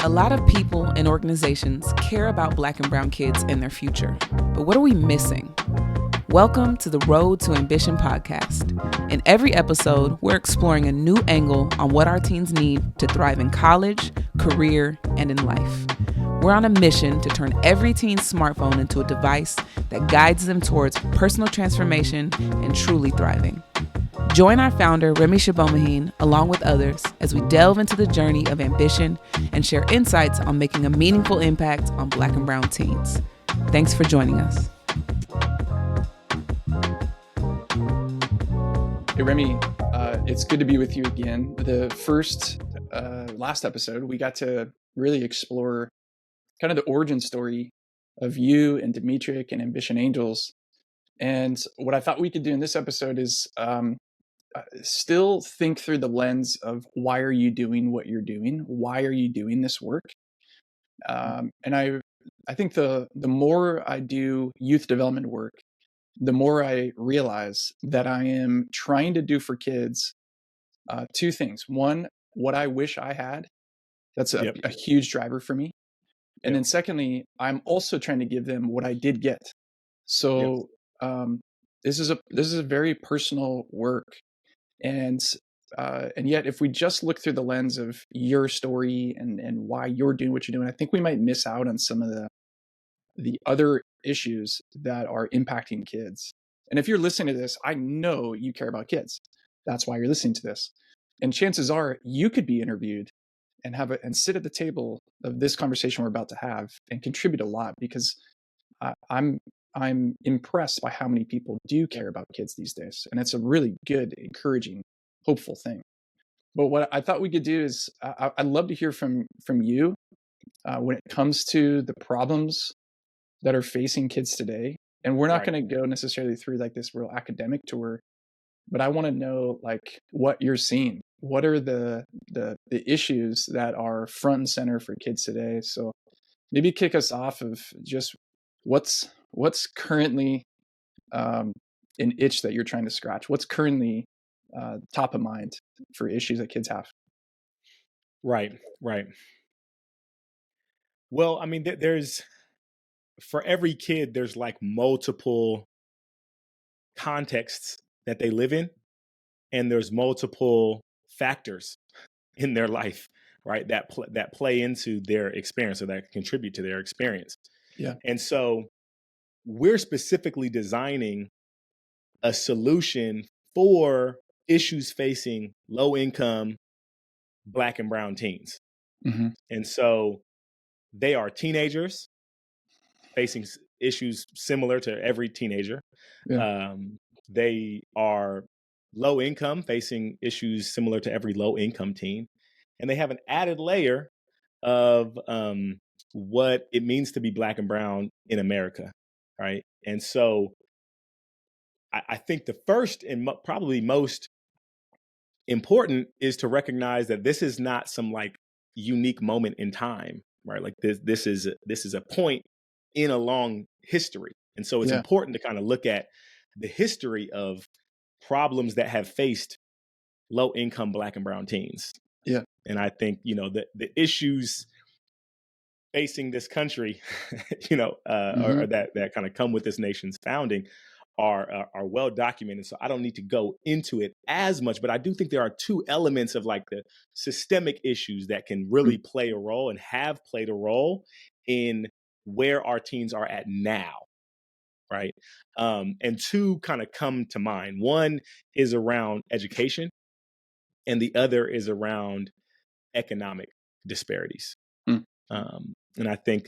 A lot of people and organizations care about Black and brown kids and their future. But what are we missing? Welcome to the Road to Ambition podcast. In every episode, we're exploring a new angle on what our teens need to thrive in college, career, and in life. We're on a mission to turn every teen's smartphone into a device that guides them towards personal transformation and truly thriving. Join our founder, Remy Shabomahin, along with others, as we delve into the journey of ambition and share insights on making a meaningful impact on Black and brown teens. Thanks for joining us. Hey, Remy, it's good to be with you again. Last episode, we got to really explore kind of the origin story of you and Dimitrik and Ambition Angels. And what I thought we could do in this episode is still think through the lens of why are you doing what you're doing? Why are you doing this work? And I think the more I do youth development work, the more I realize that I am trying to do for kids two things. One, what I wish I had. That's a huge driver for me. And then secondly, I'm also trying to give them what I did get. So this is a very personal work. And yet, if we just look through the lens of your story and why you're doing what you're doing, I think we might miss out on some of the other issues that are impacting kids. And if you're listening to this, I know you care about kids. That's why you're listening to this. And chances are you could be interviewed and sit at the table of this conversation we're about to have and contribute a lot, because I'm impressed by how many people do care about kids these days. And it's a really good, encouraging, hopeful thing. But what I thought we could do is I'd love to hear from you when it comes to the problems that are facing kids today. And we're not going to go necessarily through like this real academic tour, but I want to know like what you're seeing. What are the issues that are front and center for kids today? So maybe kick us off of just what's currently an itch that you're trying to scratch. What's currently top of mind for issues that kids have? Right. Well, I mean, for every kid, there's like multiple contexts that they live in, and there's multiple factors in their life, right, that play into their experience or that contribute to their experience. Yeah. And so we're specifically designing a solution for issues facing low-income Black and brown teens. Mm-hmm. And so they are teenagers facing issues similar to every teenager. Yeah. They are low income, facing issues similar to every low income teen. And they have an added layer of what it means to be Black and brown in America, right? And so I think the first and probably most important is to recognize that this is not some like unique moment in time, right? Like this is a point in a long history. And so it's important to kind of look at the history of problems that have faced low income Black and brown teens. Yeah. And I think, the issues facing this country, or that kind of come with this nation's founding are well documented. So I don't need to go into it as much, but I do think there are two elements of like the systemic issues that can really play a role and have played a role in where our teens are at now. Right. And two kind of come to mind. One is around education and the other is around economic disparities. And I think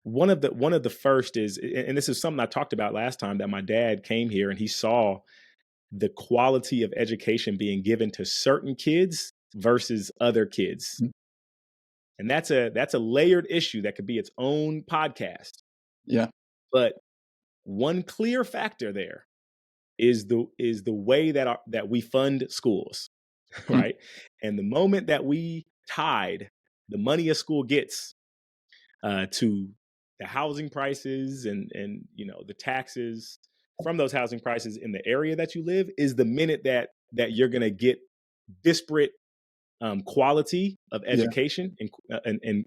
one of the first is, and this is something I talked about last time, that my dad came here and he saw the quality of education being given to certain kids versus other kids. And that's a layered issue that could be its own podcast. Yeah. But one clear factor there is the way that we fund schools, right? And the moment that we tied the money a school gets to the housing prices and the taxes from those housing prices in the area that you live, is the minute that you're going to get disparate quality of Yeah. education, and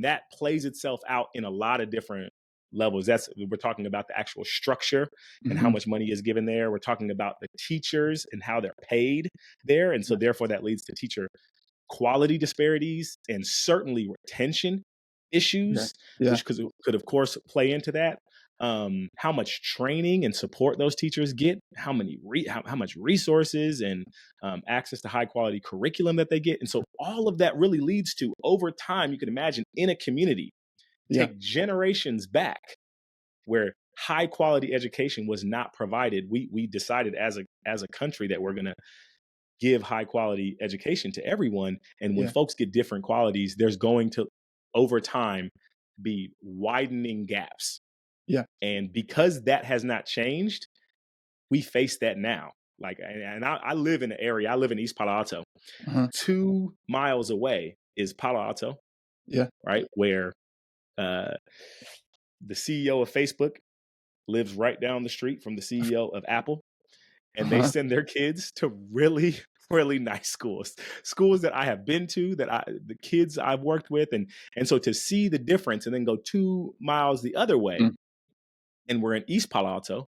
that plays itself out in a lot of different levels. We're talking about the actual structure and how Hmm. much money is given there. We're talking about the teachers and how they're paid there, and so therefore that leads to teacher quality disparities and certainly retention Yeah. issues, Yeah. which could of course play into that. How much training and support those teachers get, how much resources and access to high quality curriculum that they get, and so all of that really leads to, over time, you can imagine in a community, Yeah. take generations back, where high quality education was not provided. We decided as a country that we're going to give high quality education to everyone. And when Yeah. folks get different qualities, there's going to, over time, be widening gaps. Yeah. And because that has not changed, we face that now. Like, and I live in the area, I live in East Palo Alto. Uh-huh. 2 miles away is Palo Alto, Yeah. right? Where the CEO of Facebook lives right down the street from the CEO of Apple. And they Uh-huh. send their kids to really, really nice schools that I have been to, the kids I've worked with. And so to see the difference and then go 2 miles the other way, Mm. and we're in East Palo Alto,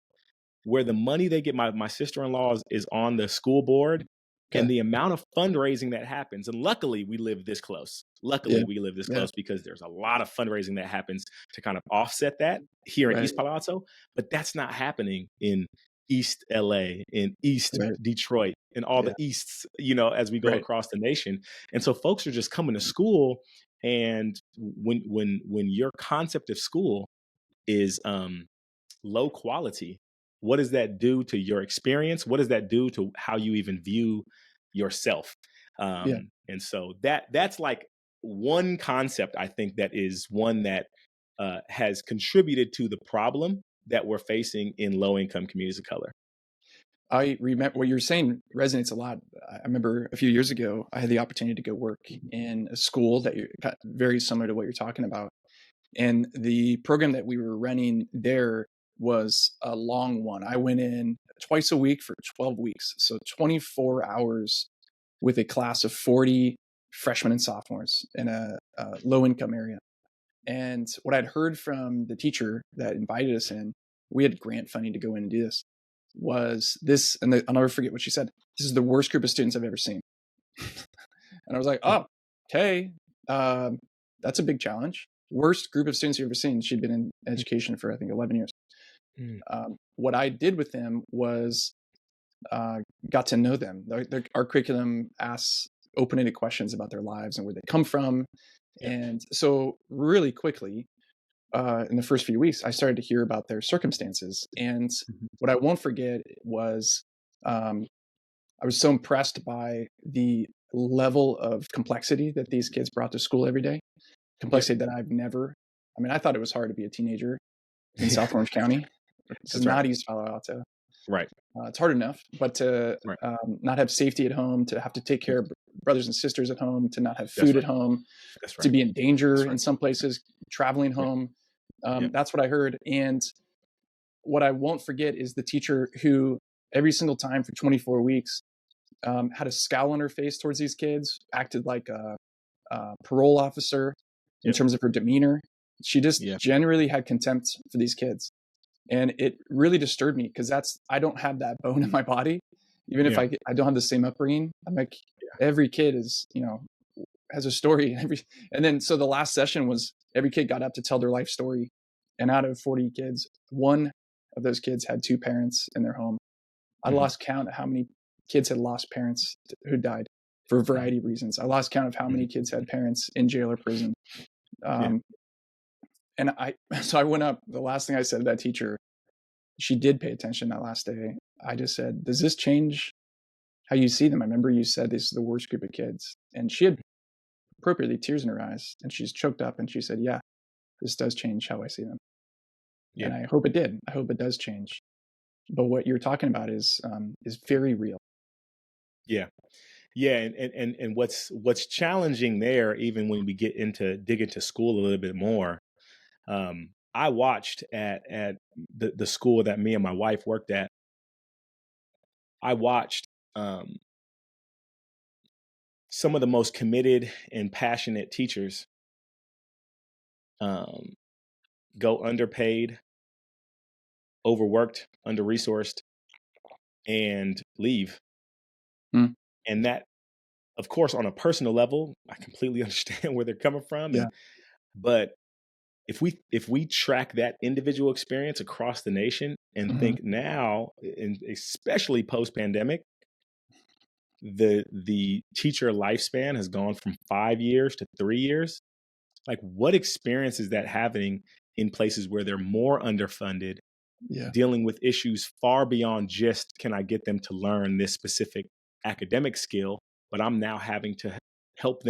where the money they get, my sister-in-law is on the school board, Okay. and the amount of fundraising that happens. And luckily we live this close. Yeah. Yeah. Because there's a lot of fundraising that happens to kind of offset that here in Right. East Palo Alto, but that's not happening in East LA, in East Right. Detroit, and all Yeah. the Easts, as we go Right. across the nation. And so folks are just coming to school, and when your concept of school is low quality, what does that do to your experience? What does that do to how you even view yourself? Yeah. And so that's like one concept, I think, that is one that has contributed to the problem that we're facing in low income communities of color. I remember what you're saying resonates a lot. I remember a few years ago, I had the opportunity to go work in a school that very similar to what you're talking about. And the program that we were running there was a long one. I went in twice a week for 12 weeks. So 24 hours with a class of 40 freshmen and sophomores in a low income area. And what I'd heard from the teacher that invited us in, we had grant funding to go in and do this, was this, and I'll never forget what she said. This is the worst group of students I've ever seen. And I was like, oh, okay, that's a big challenge. Worst group of students you've ever seen. She'd been in education for, I think, 11 years. What I did with them was got to know them. Our curriculum asks open-ended questions about their lives and where they come from. And so really quickly, in the first few weeks, I started to hear about their circumstances. And what I won't forget was I was so impressed by the level of complexity that these kids brought to school every day. Complexity that I thought it was hard to be a teenager in South Orange County. This is not East Palo Alto. Right. It's hard enough, but to not have safety at home, to have to take care of brothers and sisters at home, to not have food at home, to be in danger in some places, traveling home. That's what I heard. And what I won't forget is the teacher who every single time for 24 weeks had a scowl on her face towards these kids, acted like a parole officer in terms of her demeanor. She just generally had contempt for these kids. And it really disturbed me because I don't have that bone in my body. Even if I don't have the same upbringing, I'm like, every kid is, has a story. And then, so the last session was every kid got up to tell their life story. And out of 40 kids, one of those kids had 2 parents in their home. I lost count of how many kids had lost parents who died for a variety of reasons. I lost count of how many kids had parents in jail or prison. And so I went up, the last thing I said to that teacher, she did pay attention that last day. I just said, does this change how you see them? I remember you said this is the worst group of kids. And she had appropriately tears in her eyes, and she's choked up, and she said, yeah, this does change how I see them. And I hope it did. I hope it does change. But what you're talking about is very real. Yeah. And what's challenging there, even when we dig into school a little bit more, I watched at the school that me and my wife worked at. I watched some of the most committed and passionate teachers go underpaid, overworked, under-resourced, and leave. Mm. And that, of course, on a personal level, I completely understand where they're coming from. Yeah. But if we track that individual experience across the nation and Mhm. think now, and especially post-pandemic, the teacher lifespan has gone from 5 years to 3 years. Like, what experience is that having in places where they're more underfunded, Yeah. dealing with issues far beyond just, can I get them to learn this specific academic skill, but I'm now having to help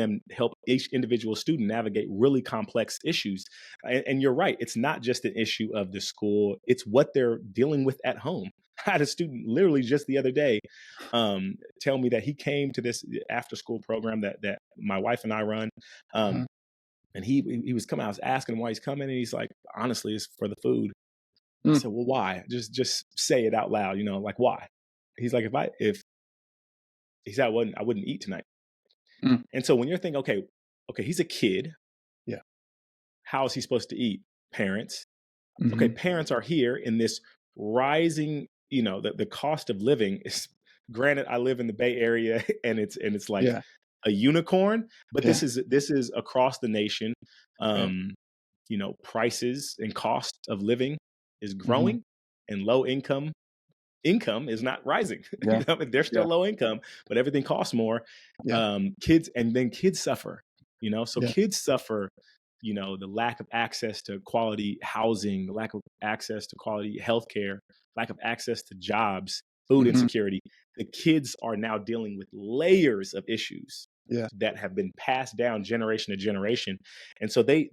each individual student navigate really complex issues. And you're right, it's not just an issue of the school, it's what they're dealing with at home. I had a student literally just the other day tell me that he came to this after school program that my wife and I run. Uh-huh. And he was coming, I was asking him why he's coming, and he's like, honestly, it's for the food. I Mm. said, well, why? Just say it out loud, like, why? He's like, if he said I wouldn't eat tonight. Mm. And so when you're thinking, okay, he's a kid. Yeah. How is he supposed to eat? Parents. Mhm. Okay, parents are here in this rising, the cost of living is, granted, I live in the Bay Area and it's like Yeah. a unicorn, but Yeah. this is across the nation. Right. Prices and cost of living is Mhm. growing, and low income is not rising. Yeah. They're still Yeah. low income, but everything costs more. Yeah. Kids suffer, so Yeah. kids suffer, the lack of access to quality housing, the lack of access to quality healthcare, lack of access to jobs, food Mhm. insecurity. The kids are now dealing with layers of issues Yeah. that have been passed down generation to generation. And so they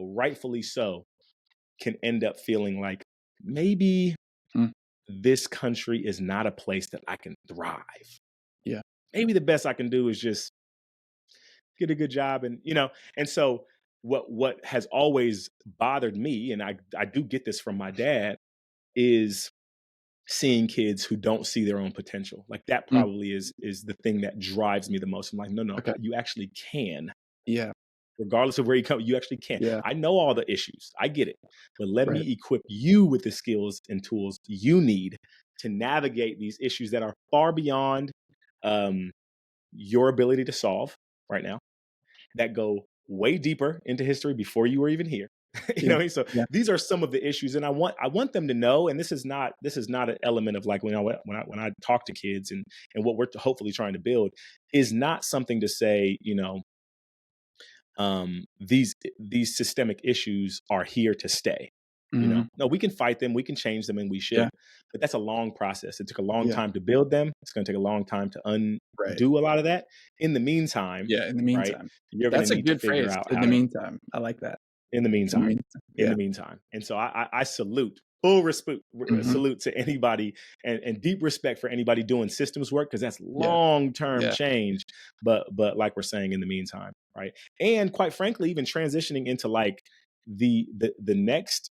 rightfully so, can end up feeling like maybe Mm. this country is not a place that I can thrive. Yeah. Maybe the best I can do is just get a good job. And so what has always bothered me, and I do get this from my dad, is seeing kids who don't see their own potential. Like, that Mm. probably is the thing that drives me the most. I'm like, no, Okay. you actually can. Yeah. Regardless of where you come, you actually can. Yeah. I know all the issues. I get it. But let Right. me equip you with the skills and tools you need to navigate these issues that are far beyond your ability to solve right now, that go way deeper into history before you were even here. Yeah. So Yeah. these are some of the issues, and I want them to know. And this is not an element of, like, when I talk to kids, and what we're hopefully trying to build is not something to say, these systemic issues are here to stay. Mhm. No, we can fight them, we can change them, and we should. Yeah. But that's a long process. It took a long Yeah. time to build them. It's going to take a long time to Right. undo a lot of that. In the meantime, Yeah. In the right, meantime. you're going That's to a need to good figure phrase. out In how the to. meantime. I like that. In the In the meantime, meantime. in Yeah. the meantime, and so I salute. Full respect, Mhm. salute to anybody, and deep respect for anybody doing systems work, because that's Yeah. long-term Yeah. change. But like we're saying, in the meantime, right? And quite frankly, even transitioning into, like, the next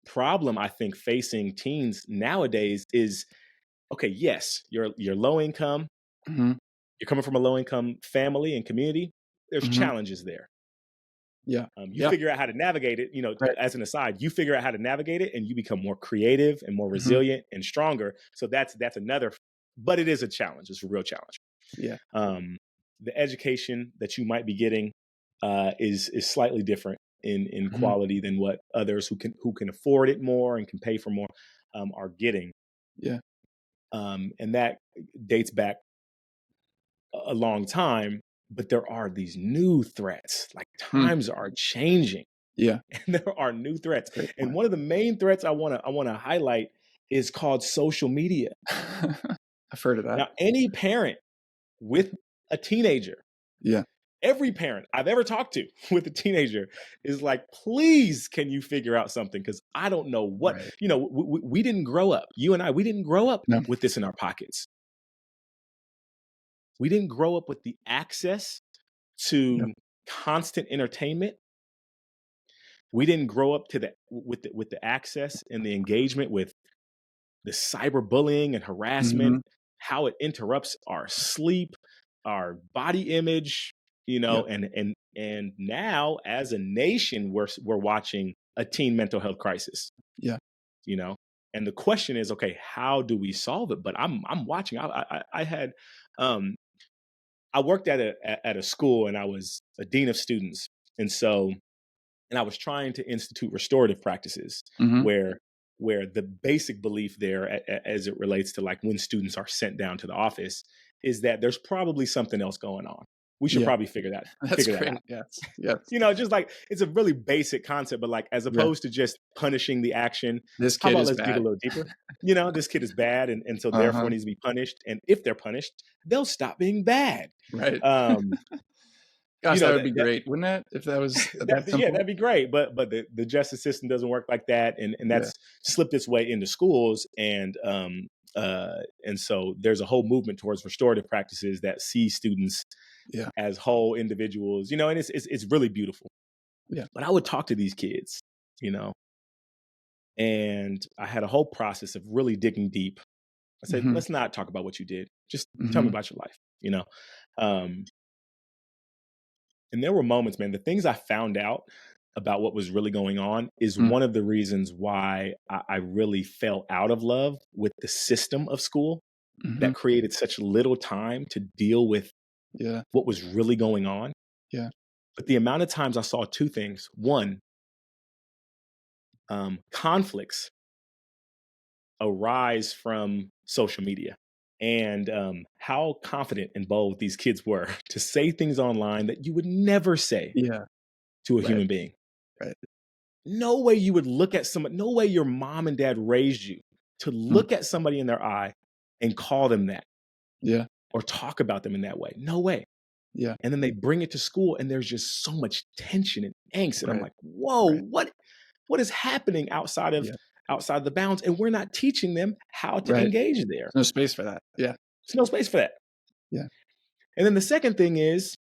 problem I think facing teens nowadays is, okay, yes, you're low income, Mhm. you're coming from a low income family and community. There's Mhm. challenges there. Yeah. You Yeah. figure out how to navigate it. Right. As an aside, you figure out how to navigate it, and you become more creative and more Mhm. resilient and stronger. So that's another, but it is a challenge. It's a real challenge. Yeah. The education that you might be getting is slightly different in Mhm. quality than what others who can afford it more and can pay for more are getting. Yeah. And that dates back a long time. But there are these new threats. Like, Mm. times are changing. Yeah. And there are new threats. Great And point. one of the main threats I want to highlight is called social media. I've heard of that. Now, any parent with a teenager, Yeah. every parent I've ever talked to with a teenager is like, please, can you figure out something? Because I don't know what, Right. we didn't grow up. You and I, we didn't grow up No. with this in our pockets. We didn't grow up with the access to No. constant entertainment. We didn't grow up with the access and the engagement with the cyberbullying and harassment, Mhm. how it interrupts our sleep, our body image, Yep. and now as a nation, we're watching a teen mental health crisis, Yeah. you know. And the question is, okay, how do we solve it? But I'm watching. I had I worked at a school, and I was a dean of students, and so and I was trying to institute restorative practices Hmm. where the basic belief there, as it relates to like when students are sent down to the office, is that there's probably something else going on. We should Yeah. probably That's figure that great. out. Yes. Yes. Just like it's a really basic concept, but like as Yeah. opposed to just punishing the action, This how kid about is let's dig a bad. little deeper? This kid is bad, and so therefore Uh-huh. needs to be punished. And if they're punished, they'll stop being bad. Right. Um, Gosh, that would that be great, wouldn't it? If that was that yeah, simple. that'd be great. But the justice system doesn't work like that, and Yeah. that's slipped its way into schools, and so there's a whole movement towards restorative practices that see students Yeah. as whole individuals, and it's really beautiful. Yeah. But I would talk to these kids, and I had a whole process of really digging deep. I said, Hmm. let's not talk about what you did. Just tell me Hmm. about your life. Um, And there were moments, man, the things I found out about what was really going on is Hmm. one of the reasons why I really fell out of love with the system of school Hmm. that created such little time to deal with Yeah. what was really going on. Yeah. But the amount of times I saw two things. One, conflicts arise from social media, and how confident and bold these kids were to say things online that you would never say Yeah. to a Right. human being. Right. No way you would look at someone, no way your mom and dad raised you to Hmm. look at somebody in their eye and call them that Yeah. or talk about them in that way. No way. Yeah. And then they bring it to school, and there's just so much tension and angst. And I'm Right. like, whoa, Right. what is happening Yeah. outside the bounds? And we're not teaching them how to Right. engage there. There's no space for that. Yeah. There's no space for that. Yeah. And then the second thing is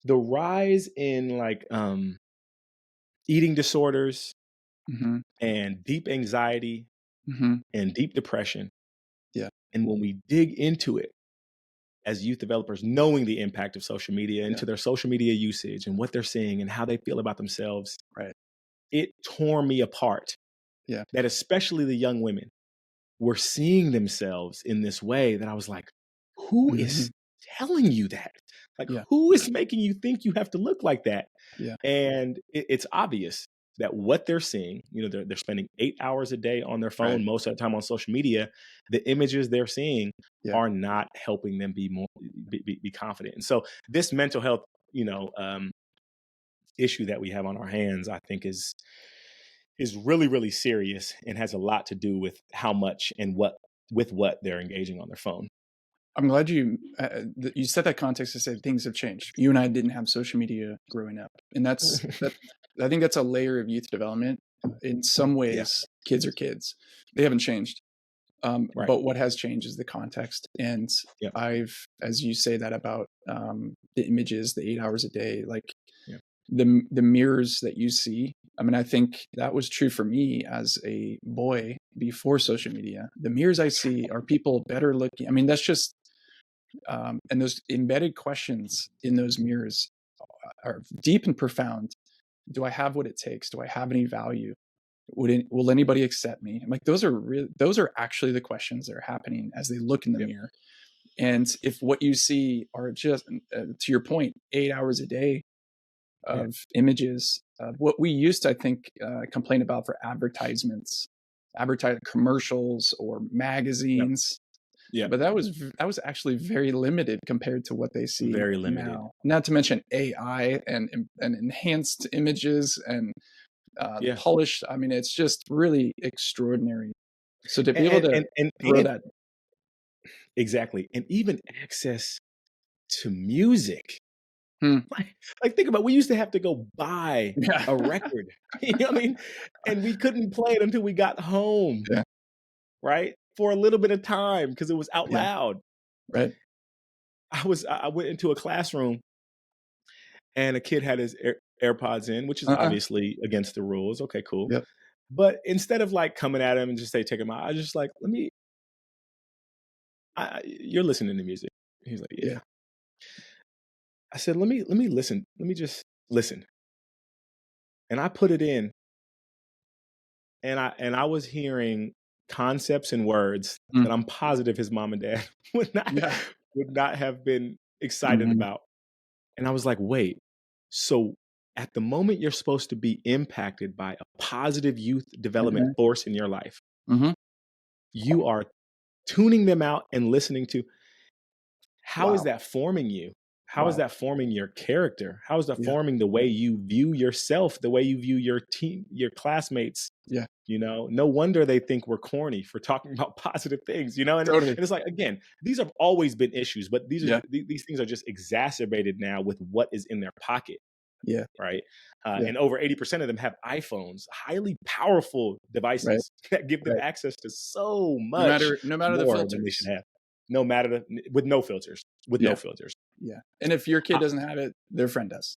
the rise in like eating disorders Hmm. and deep anxiety Hmm. and deep depression. Yeah. And when we dig into it as youth developers, knowing the impact of social media Yeah. into their social media usage and what they're seeing and how they feel about themselves, Right. it tore me apart. Yeah. That especially the young women were seeing themselves in this way that I was like, who Hmm. is telling you that? Like, Yeah. who is making you think you have to look like that? Yeah. And it's obvious that what they're seeing, they're spending 8 hours a day on their phone, Right. most of the time on social media. The images they're seeing Yeah. are not helping them be confident. And so this mental health, issue that we have on our hands, I think is really, really serious and has a lot to do with how much and what they're engaging on their phone. I'm glad you set that context to say things have changed. You and I didn't have social media growing up, and that's that. I think that's a layer of youth development. In some Yeah. ways, kids are kids; they haven't changed. Right. But what has changed is the context. And Yeah. as you say that about the images, the 8 hours a day, like Yeah. the mirrors that you see. I mean, I think that was true for me as a boy before social media. The mirrors I see are people better looking. I mean, that's just, and those embedded questions in those mirrors are deep and profound. Do I have what it takes? Do I have any value? Will anybody accept me? I'm like, those are actually the questions that are happening as they look in the Yep. mirror. And if what you see are just, to your point, 8 hours a day of images, what we used to, I think, complain about for advertisements, commercials or magazines. Yeah. But that was actually very limited compared to what they see Very limited. now. Not to mention AI and enhanced images and polished. I mean, it's just really extraordinary. So to be able to throw that, exactly, and even access to music. Hmm. Like think about, we used to have to go buy Yeah. a record, you know what I mean? And we couldn't play it until we got home, Yeah. right? For a little bit of time because it was out Yeah. loud. Right. I went into a classroom and a kid had his AirPods in, which is obviously against the rules. Okay, cool. Yep. But instead of like coming at him and just say, take him out, I was just like, you're listening to music. He's like, Yeah. yeah. I said, let me listen. Let me just listen. And I put it in, and I was hearing concepts and words Mm. that I'm positive his mom and dad Yeah. would not have been excited Mhm. about. And I was like, wait, so at the moment you're supposed to be impacted by a positive youth development Mhm. force in your life, Mhm. you are tuning them out and listening to. How is Wow. that forming you? How is Wow. that forming your character? How is that Yeah. forming the way you view yourself, the way you view your team, your classmates? Yeah. You know, no wonder they think we're corny for talking about positive things, you know? And Totally. it's like, again, these have always been issues, but Yeah. these things are just exacerbated now with what is in their pocket, Yeah. right? Yeah. And over 80% of them have iPhones, highly powerful Right. devices that give them Right. access to so No much matter no matter the more than they should filters. have. No matter with no filters, with no Yeah. filters. Yeah. And if your kid Uh, doesn't have it, their friend does.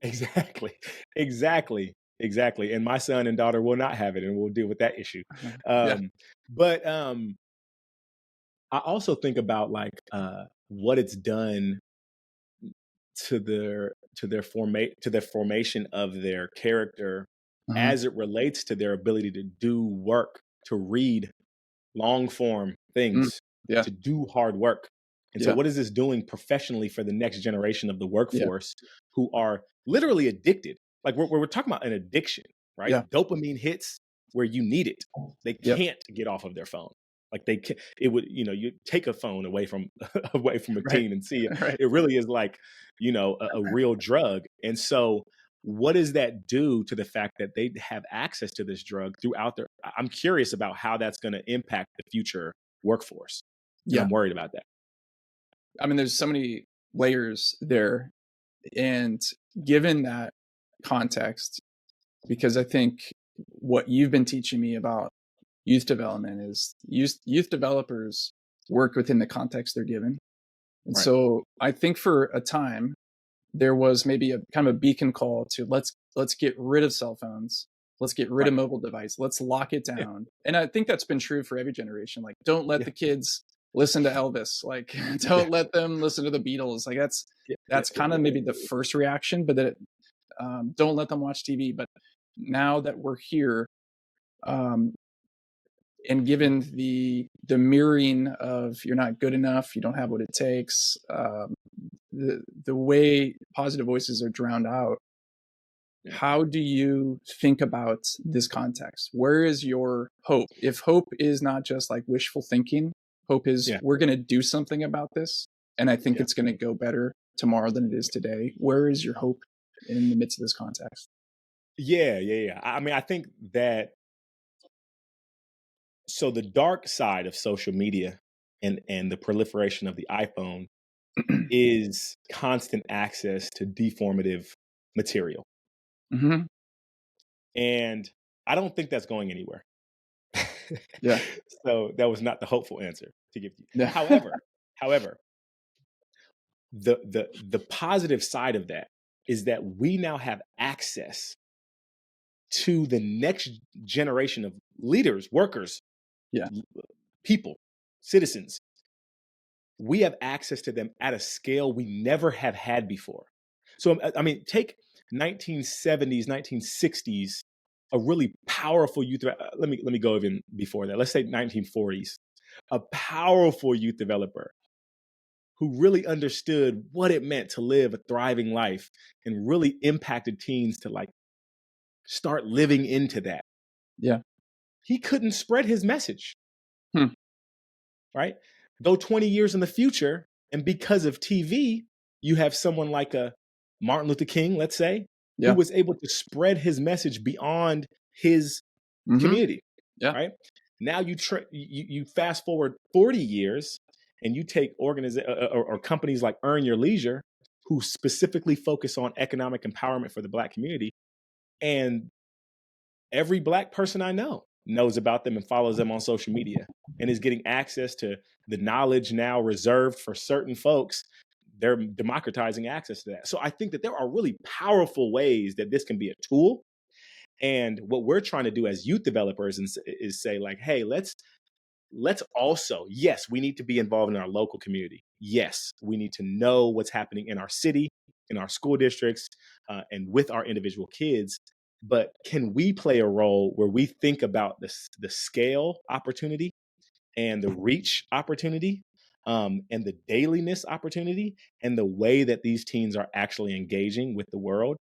exactly, exactly. And my son and daughter will not have it, and we'll deal with that issue. Yeah. But I also think about like what it's done to their formation of their character Uh-huh. as it relates to their ability to do work, to read long form Mm. things, Yeah. to do hard work. And so Yeah. what is this doing professionally for the next generation of the Yeah. workforce who are literally addicted? Like we're talking about an addiction, right? Yeah. Dopamine hits where you need it. They Yep. can't get off of their phone. Like they can, it would, you know, you take a phone away from away from a Right. teen and see it. Right. It really is like, you know, a real drug. And so what does that do to the fact that they have access to this drug throughout their, I'm curious about how that's going to impact the future workforce. And Yeah. I'm worried about that. I mean, there's so many layers there. And given that context, because I think what you've been teaching me about youth development is youth developers work within the context they're given. And Right. so I think for a time there was maybe a kind of a beacon call to let's get rid of cell phones. Let's get rid Right. of mobile device. Let's lock it Yeah. down. And I think that's been true for every generation. Like, don't let Yeah. the kids listen to Elvis. Like, Yeah. don't let them listen to the Beatles. Like, Yeah. that's kind of maybe the first reaction. But that don't let them watch TV. But now that we're here, um, and given the mirroring of you're not good enough, you don't have what it takes, the way positive voices are drowned out. Yeah. How do you think about this context? Where is your hope? If hope is not just like wishful thinking, hope is Yeah. we're going to do something about this, and I think Yeah. it's going to go better tomorrow than it is today. Where is your hope in the midst of this context? Yeah. I mean, I think that so the dark side of social media and the proliferation of the iPhone is constant access to deformative material. Mm-hmm. And I don't think that's going anywhere. Yeah. So that was not the hopeful answer to give you. Yeah. However, the positive side of that is that we now have access to the next generation of leaders, workers, Yeah. people, citizens. We have access to them at a scale we never have had before. So, I mean, take 1970s, 1960s, a really powerful youth. Let me go even before that. Let's say 1940s, a powerful youth developer who really understood what it meant to live a thriving life and really impacted teens to like start living into that. Yeah. He couldn't spread his message. Hmm. Right? Go 20 years in the future, and because of TV, you have someone like a Martin Luther King, let's say, who Yeah. was able to spread his message beyond his Mm-hmm. community. Yeah. Right? Now you fast forward 40 years, and you take or companies like Earn Your Leisure, who specifically focus on economic empowerment for the Black community, and every Black person I know knows about them and follows them on social media and is getting access to the knowledge now reserved for certain folks. They're democratizing access to that. So I think that there are really powerful ways that this can be a tool. And what we're trying to do as youth developers is say like, hey, let's let's also, yes, we need to be involved in our local community. Yes, we need to know what's happening in our city, in our school districts, and with our individual kids. But can we play a role where we think about the scale opportunity and the reach opportunity, and the dailiness opportunity, and the way that these teens are actually engaging with the world?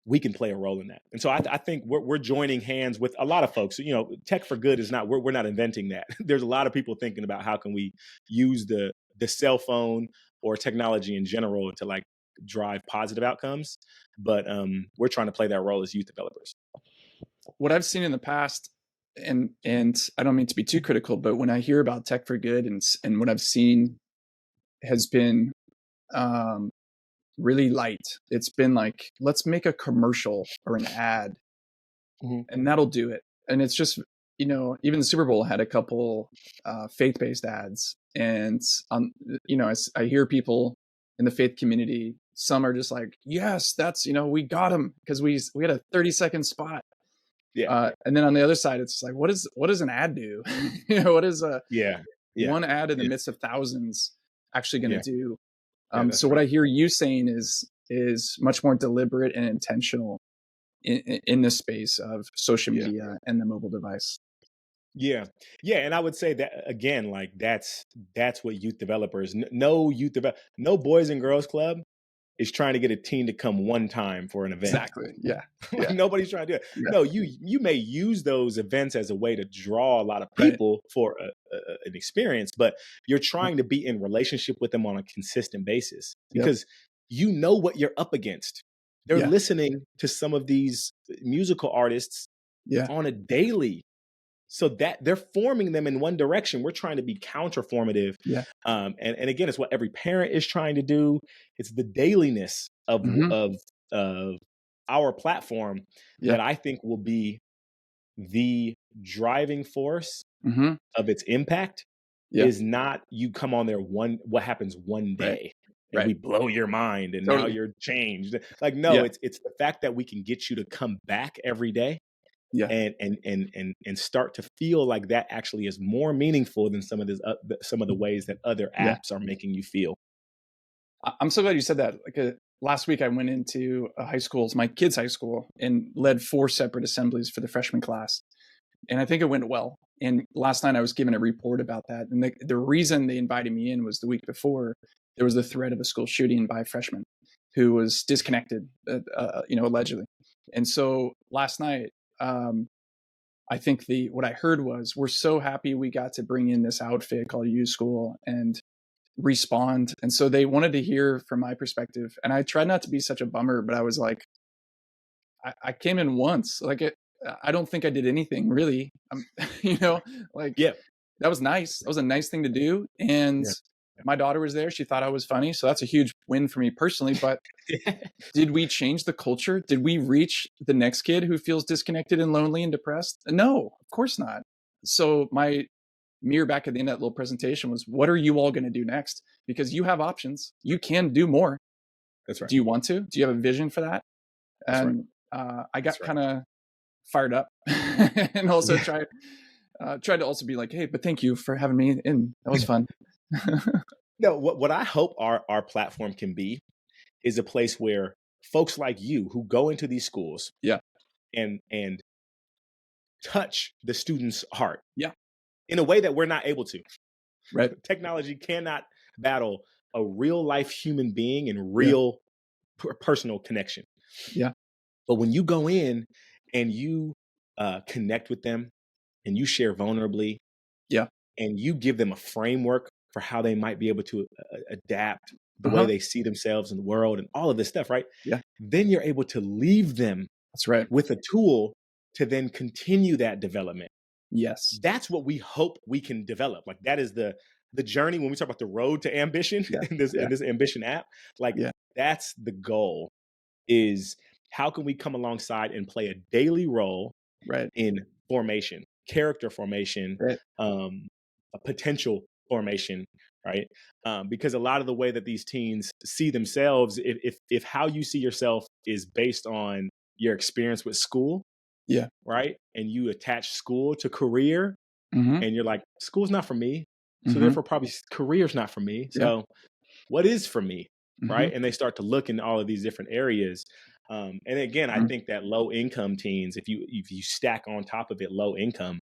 We can play a role in that. And so I think we're joining hands with a lot of folks. You know, Tech for Good is not, we're not inventing that. There's a lot of people thinking about how can we use the cell phone or technology in general to like drive positive outcomes. But we're trying to play that role as youth developers. What I've seen in the past, and I don't mean to be too critical, but when I hear about Tech for Good and what I've seen has been really light. It's been like, let's make a commercial or an ad, and that'll do it. And it's just, even the Super Bowl had a couple faith-based ads, and I hear people in the faith community. Some are just like, yes, that's we got him because we had a 30-second spot. Yeah. And then on the other side, it's like, what does an ad do? What is one ad in the midst of thousands actually going to do? So what I hear you saying is much more deliberate and intentional in this space of social media and the mobile device. Yeah. And I would say that again, like that's what youth developers, no Boys and Girls Club is trying to get a teen to come one time for an event. Exactly. Yeah. Like, nobody's trying to do it. Yeah. No, you may use those events as a way to draw a lot of people for an experience, but you're trying to be in relationship with them on a consistent basis because you know what you're up against. They're listening to some of these musical artists on a daily. So that they're forming them in one direction. We're trying to be counterformative. And again, it's what every parent is trying to do. It's the dailiness of our platform that I think will be the driving force of its impact. Is not you come on there what happens one day and we blow your mind and now you're changed. Like, no, it's the fact that we can get you to come back every day. And start to feel like that actually is more meaningful than some of the ways that other apps are making you feel. I'm so glad you said that. Like last week, I went into my kids' high school, and led 4 separate assemblies for the freshman class, and I think it went well. And last night, I was given a report about that, and the reason they invited me in was the week before there was the threat of a school shooting by a freshman who was disconnected, allegedly. And so last night, I think what I heard was, we're so happy we got to bring in this outfit called U School and respond. And so they wanted to hear from my perspective. And I tried not to be such a bummer, but I was like, I came in once. Like I don't think I did anything really. That was nice. That was a nice thing to do. And my daughter was there. She thought I was funny. So that's a huge win for me personally. But did we change the culture? Did we reach the next kid who feels disconnected and lonely and depressed? No, of course not. So my mirror back at the end of that little presentation was, what are you all going to do next? Because you have options. You can do more. That's right. Do you want to? Do you have a vision for that? And I got kind of fired up and also tried to also be like, hey, but thank you for having me in. That was fun. No, what I hope our platform can be is a place where folks like you who go into these schools and touch the student's heart in a way that we're not able to. Right. Technology cannot battle a real life human being and real personal connection. Yeah. But when you go in and you connect with them and you share vulnerably and you give them a framework for how they might be able to adapt the way they see themselves in the world and all of this stuff, right? Yeah. Then you're able to leave them with a tool to then continue that development. Yes. That's what we hope we can develop. Like that is the journey when we talk about the road to ambition in this ambition app. Like that's the goal, is how can we come alongside and play a daily role in formation, character formation, a potential formation, right? Because a lot of the way that these teens see themselves, if how you see yourself is based on your experience with school, right, and you attach school to career, Mm-hmm. and you're like, school's not for me. So Mm-hmm. therefore probably career's not for me. Yeah. So what is for me? Mm-hmm. Right. And they start to look in all of these different areas. And again, I Mm-hmm. think that low income teens, if you stack on top of it low income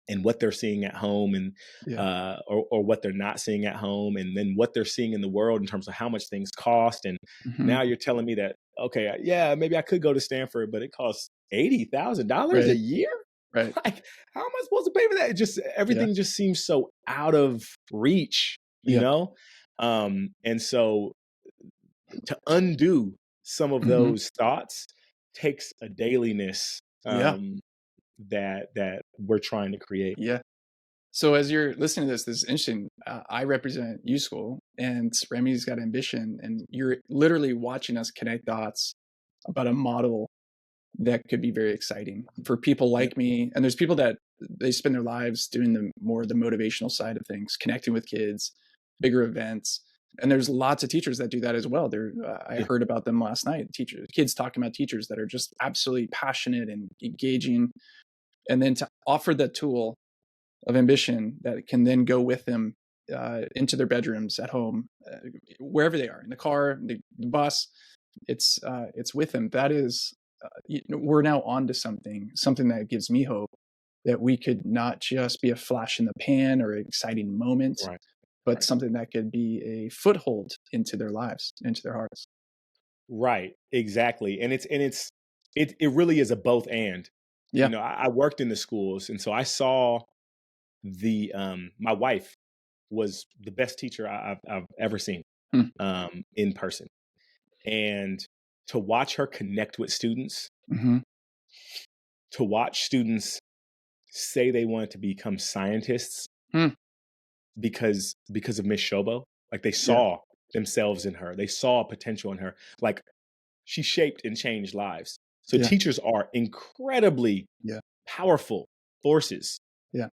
and what they're seeing at home and Yeah. or what they're not seeing at home, and then what they're seeing in the world in terms of how much things cost. And Mm-hmm. now you're telling me that, okay, yeah, maybe I could go to Stanford, but it costs $80,000 a Right. year. Right. Like, how am I supposed to pay for that? It just Yeah. everything just seems so out of reach, you Yeah. know? And so to undo some of Mm-hmm. those thoughts takes a dailiness Yeah. that we're trying to create. Yeah. So as you're listening to this is interesting. I represent U School, and Remy's got ambition, and you're literally watching us connect dots about a model that could be very exciting for people Yep. like me. And there's people that they spend their lives doing the motivational side of things, connecting with kids, bigger events. And there's lots of teachers that do that as well. I Yeah. heard about them last night. Kids talking about teachers that are just absolutely passionate and engaging, and then to offer the tool of ambition that can then go with them into their bedrooms, at home, wherever they are, in the car, the bus. It's with them. That is, we're now onto something that gives me hope that we could not just be a flash in the pan or an exciting moment, Right. but Right. something that could be a foothold into their lives, into their hearts. Right. Exactly. And it really is a both and. Yeah. You know, I worked in the schools, and so I saw my wife was the best teacher I've ever seen Hmm. in person. And to watch her connect with students, Mm-hmm. to watch students say they wanted to become scientists Hmm. because of Miss Shobo, like they Yeah. saw themselves in her, they saw potential in her, like she shaped and changed lives. So Yeah. teachers are incredibly Yeah. powerful forces. Yeah.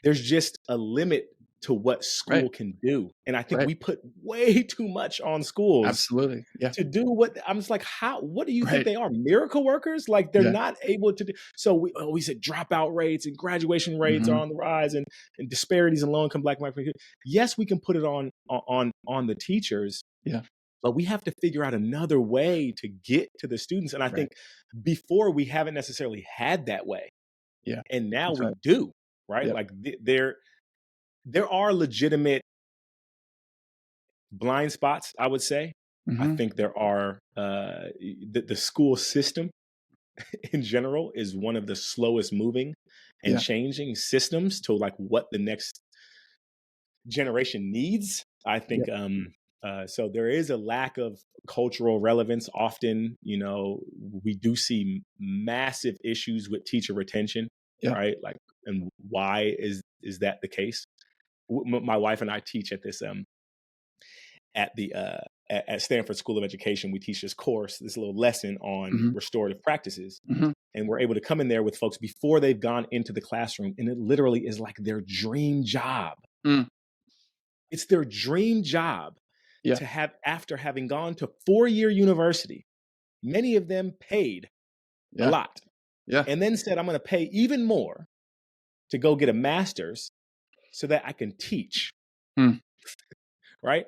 There's just a limit to what Right. school can do. And I think Right. we put way too much on schools Absolutely. Yeah. to do what I'm just like, what do you think Right. they are? Miracle workers? Like they're Yeah. not able to do. So we said dropout rates and graduation rates are Mm-hmm. on the rise, and disparities in low income Black and white people. Yes, we can put it on the teachers. Yeah. But we have to figure out another way to get to the students. And I Right. think before we haven't necessarily had that way. Yeah. And now That's we right. do, right? Yep. Like there are legitimate blind spots, I would say. I Mm-hmm. think there are the school system in general is one of the slowest moving and Yeah. changing systems to like what the next generation needs. I think so there is a lack of cultural relevance. Often, you know, we do see massive issues with teacher retention, Yeah. right? Like, and why is that the case? My wife and I teach at this at the at Stanford School of Education. We teach this course, this little lesson on Mm-hmm. restorative practices. Mm-hmm. And we're able to come in there with folks before they've gone into the classroom. And it literally is like their dream job. Mm. It's their dream job Yeah. to have, after having gone to 4-year university, many of them paid Yeah. a lot. Yeah. And then said, I'm going to pay even more to go get a master's so that I can teach. Mm. Right?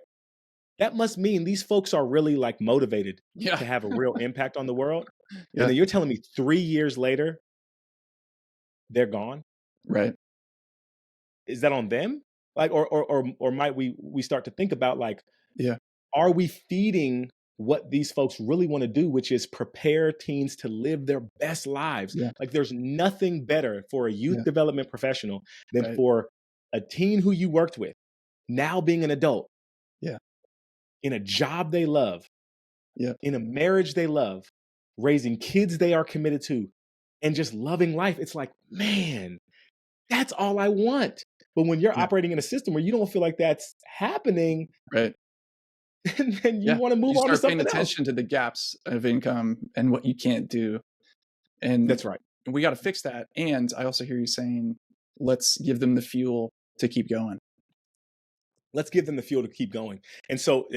That must mean these folks are really like motivated Yeah. to have a real impact on the world. Yeah. And then you're telling me 3 years later, they're gone. Right. Is that on them? Like, or might we start to think about like, Yeah. are we feeding what these folks really want to do, which is prepare teens to live their best lives? Yeah. Like there's nothing better for a youth Yeah. development professional than Right. for a teen who you worked with now being an adult. Yeah. In a job they love. Yeah. In a marriage they love, raising kids they are committed to, and just loving life. It's like, man, that's all I want. But when you're Yeah. operating in a system where you don't feel like that's happening, Right. then you Yeah. want to move You on to start paying something else. attention to the gaps of income and what you can't do. And That's right. we got to fix that. And I also hear you saying, let's give them the fuel to keep going. Let's give them the fuel to keep going. And so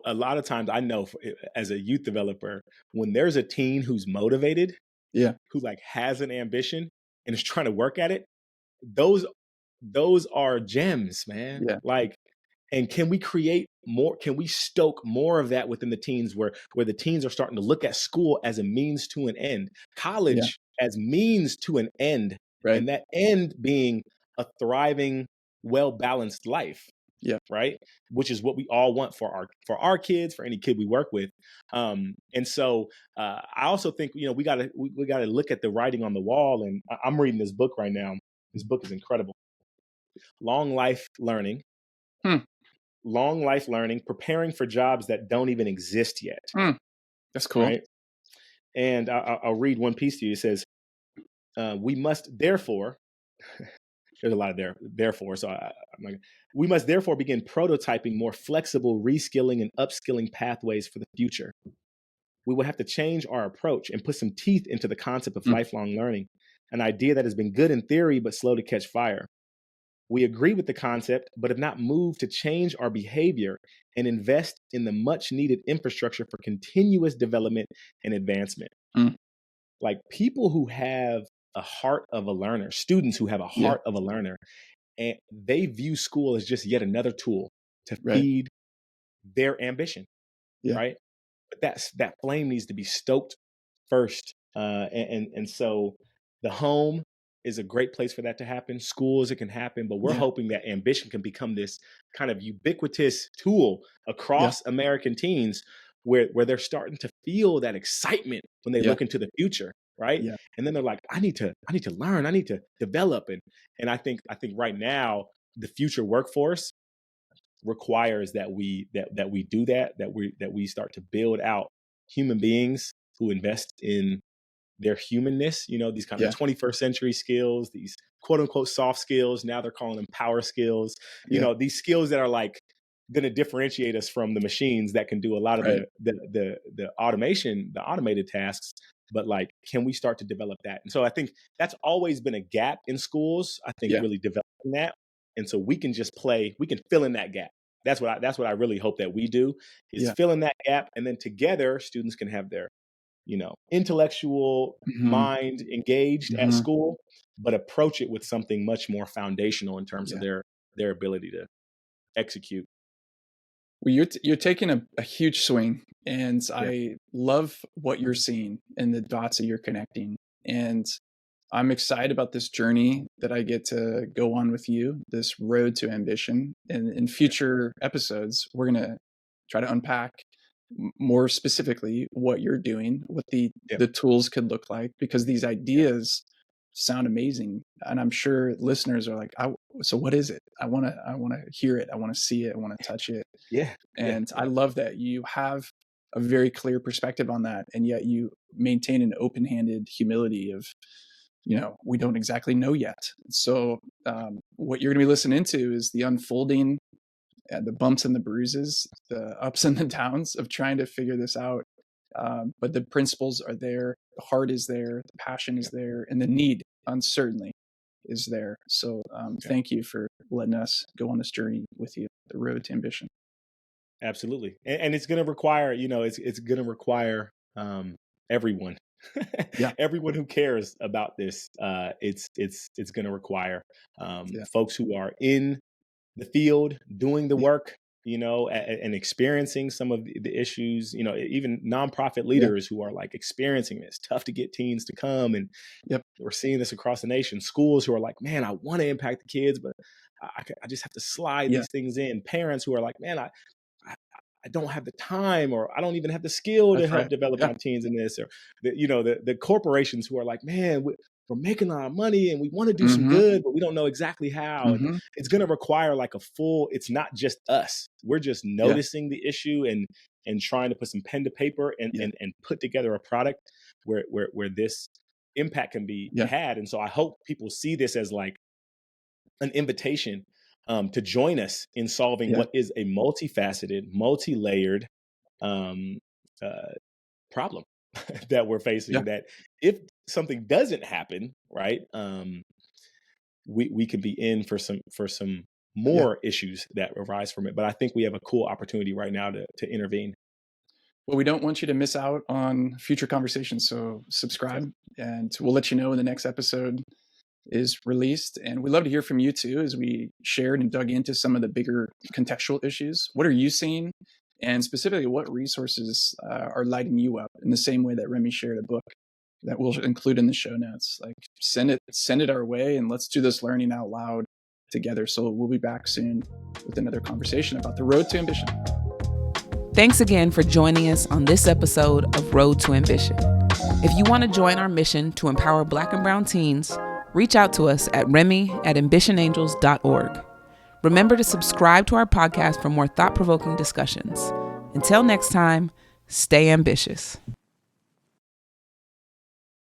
a lot of times I know as a youth developer, when there's a teen who's motivated, Yeah. who like has an ambition and is trying to work at it, those those are gems, man. Yeah. Like, and can we create more? Can we stoke more of that within the teens, where the teens are starting to look at school as a means to an end, Yeah. college as means to an end, Right. and that end being a thriving, well balanced life, Yeah. right? Which is what we all want for our kids, for any kid we work with. And so I also think, you know, we gotta look at the writing on the wall. And I'm reading this book right now. This book is incredible. Long Life Learning. Hmm. Long life learning, preparing for jobs that don't even exist yet. Hmm. That's cool. Right. And I'll read one piece to you. It says, we must therefore, there's a lot of therefore. So I'm like, we must therefore begin prototyping more flexible reskilling and upskilling pathways for the future. We will have to change our approach and put some teeth into the concept of Hmm. lifelong learning, an idea that has been good in theory, but slow to catch fire. We agree with the concept, but have not moved to change our behavior and invest in the much needed infrastructure for continuous development and advancement. Mm. Like people who have a heart of a learner, students who have a Yeah. heart of a learner, and they view school as just yet another tool to Right. feed their ambition, Yeah. right? But that flame needs to be stoked first. And so the home is a great place for that to happen. Schools, it can happen, but we're Yeah. hoping that ambition can become this kind of ubiquitous tool across American teens where they're starting to feel that excitement when they Yeah. look into the future, right? Yeah. And then they're like, I need to learn, I need to develop. And I think right now the future workforce requires that we do that we start to build out human beings who invest in their humanness, you know, these kind of Yeah. 21st century skills, these quote unquote soft skills. Now they're calling them power skills, you Yeah. know, these skills that are like going to differentiate us from the machines that can do a lot of Right. the automation, the automated tasks. But like, can we start to develop that? And so I think that's always been a gap in schools. I think Yeah. really developing that. And so we can fill in that gap. That's what I really hope that we do is Yeah. fill in that gap. And then together students can have their, you know, intellectual Mm-hmm. mind engaged at Mm-hmm. school, but approach it with something much more foundational in terms of Yeah. their ability to execute. Well, you're taking a huge swing, and Yeah. I love what you're seeing and the dots that you're connecting. And I'm excited about this journey that I get to go on with you, this road to ambition. And in future episodes, we're going to try to unpack more specifically what you're doing, what the tools could look like, because these ideas sound amazing. And I'm sure listeners are like, so what is it? I want to hear it. I want to see it. I want to touch it. Yeah. And I love that you have a very clear perspective on that. And yet you maintain an open-handed humility of, you know, we don't exactly know yet. So what you're going to be listening to is the unfolding, the bumps and the bruises, the ups and the downs of trying to figure this out. But the principles are there. The heart is there. The passion is there. And the need, uncertainly, is there. So thank you for letting us go on this journey with you, the road to ambition. Absolutely. And it's going to require, you know, it's going to require everyone, everyone who cares about this. It's going to require folks who are in the field, doing the work, you know, and experiencing some of the issues, you know, even nonprofit leaders who are like experiencing this. Tough to get teens to come. And we're seeing this across the nation. Schools who are like, man, I want to impact the kids, but I just have to slide these things in. Parents who are like, man, I don't have the time, or I don't even have the skill to help develop my teens in this, or the corporations who are like, man, we're making a lot of money and we want to do some good, but we don't know exactly how. And it's going to require like it's not just us. We're just noticing the issue and trying to put some pen to paper and put together a product where this impact can be had. And so I hope people see this as like an invitation to join us in solving what is a multifaceted, multi-layered problem that we're facing. That if something doesn't happen, right, we could be in for some more issues that arise from it. But I think we have a cool opportunity right now to intervene. Well, we don't want you to miss out on future conversations, so subscribe, and we'll let you know in the next episode is released. And we'd love to hear from you too, as we shared and dug into some of the bigger contextual issues. What are you seeing? And specifically, what resources are lighting you up in the same way that Remy shared a book that we'll include in the show notes? Like send it our way, and let's do this learning out loud together. So we'll be back soon with another conversation about the road to ambition. Thanks again for joining us on this episode of Road to Ambition. If you want to join our mission to empower Black and brown teens, reach out to us at remy@ambitionangels.org. Remember to subscribe to our podcast for more thought-provoking discussions. Until next time, stay ambitious.